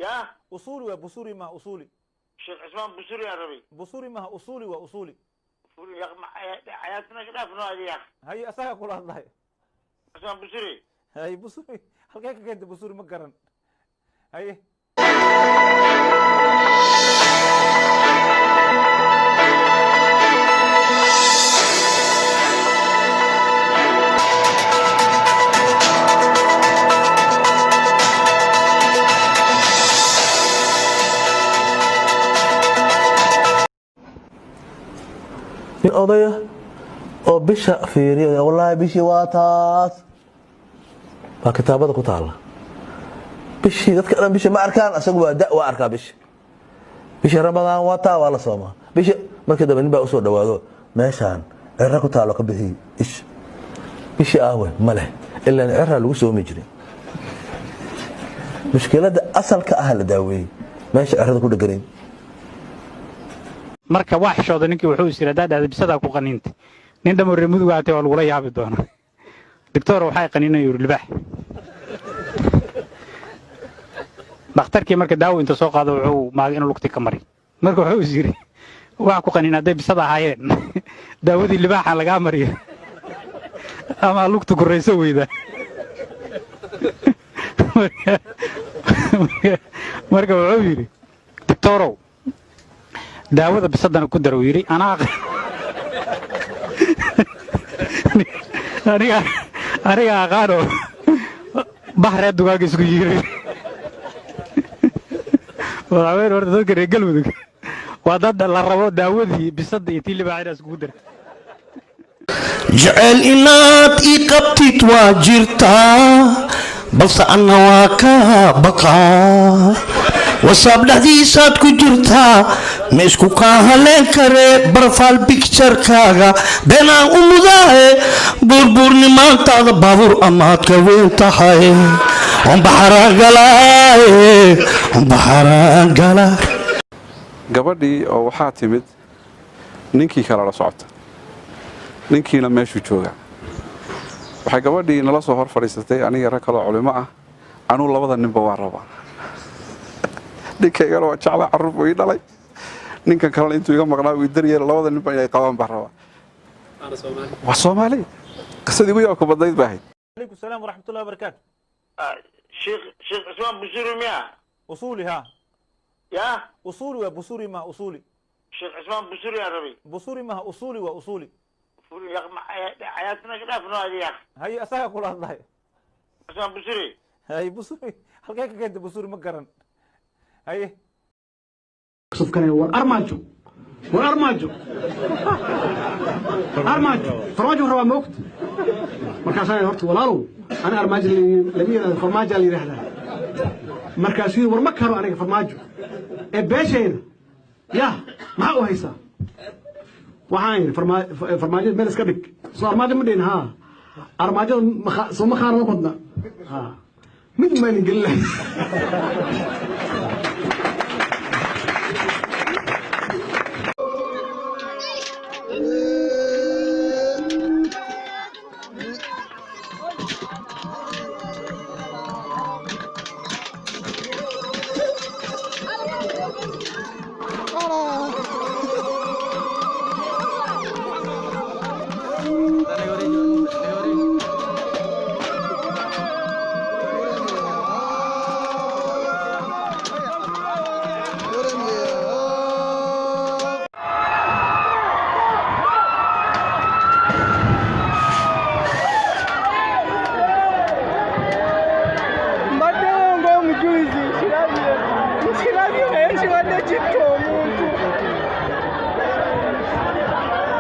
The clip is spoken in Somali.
يا أصولي وبصوري ما أصولي. شيخ عثمان بصوري يا ربي. بصوري ما أصولي وأصولي. يا أخي حياتنا كده في نوادي يا أخي. هاي أساق كل الله. عثمان بصوري. هاي بصوري. هل كيف كنت بصوري مقرن؟ هاي. odaya oo bisha fiiriyo wallahi bishii waa taas waa kitaabada ku taala bishii dadka dhan bisha ma arkaan asagu waa arkaa bishii ramadaan waa taa waa la soomaa bishii markii dambe nin baa u soo dhawaado meeshaan cirra ku taalo ka bixi bishii aawe ma leh ilaa cirra lagu soomi jiray mushkilada asalka ah la daaweeyay meesha cirrada ku dhagarin marka wax shooda ninkii wuxuu isiradaa daadibsada ku qaniinta nin dhamo reemudu gaatay oo lagu la yaabi doono doctor waxay qaniinayo libaax dhakhtarkii marka daawo inta soo qaado wuxuu maagay inuu lugti ka mari marka wuxuu isiri wax ku qaniinaday bisada ahaayeen daawadii libaaxa laga mariyo ama lugtu kureyso weyda marka wuxuu yiri doctorow daawada bisadana ku daro yiri aniga aqaano bahre dugaaga isku yiri waa weyn horta dadka reer galmudug waa dad la rabo daawadii bisada iyo tii libaaxa isku daro jecel inaad ii qabtid waa jirtaa balse anna waa ka baqaa وصاب لحدي سات كجرتا مسكو كاهلين كري برفال بيكتشر كاغا بينا أموداه بوربور نمان تاغ بابور أمات كوين تحاي هم بحران قلاي هم بحران قلاي gabadhii oo waxaa timid ninkii kala la socota ninkiina meeshuu jooga waxay gabadhii nala soo hor fadhiisatay aniga rag kale culimo ah anuu labada ninba waa rabaa ninkaygana waa jeclaa carruur buu ii dhalay ninkan kalena intuu iga maqnaa uu daryeela labada ninba inay qabaan baa rabaa waa soomaali qisadii ugu yaabka badnayd baa ahayd عليكم السلام ورحمة الله وبركاته. شيخ عثمان بصوري مياه. أصولي ها. يا أصولي وبصوري ما أصولي. شيخ عثمان بصوري يا ربي. بصوري ما أصولي وأصولي. يا أخي حياتنا كده في نوادي يا أخي. هاي أساق كل الله. عثمان بصوري. هاي بصوري. هل كيف كنت بصوري مقرن؟ هاي. شوف كان هو أرماجو والأرماجو فرماجو هو موقت مركزان هرت ولالو أنا أرماجو اللي فرماجو اللي رحلة مركزين ورمكروا أنا فرماجو إبشين يا ما هو هيسا وعين فرماجو بلس كبك صار ماجو مدين ها أرماجو صوم خارج قدنا ها من ما نقول له Shirabio,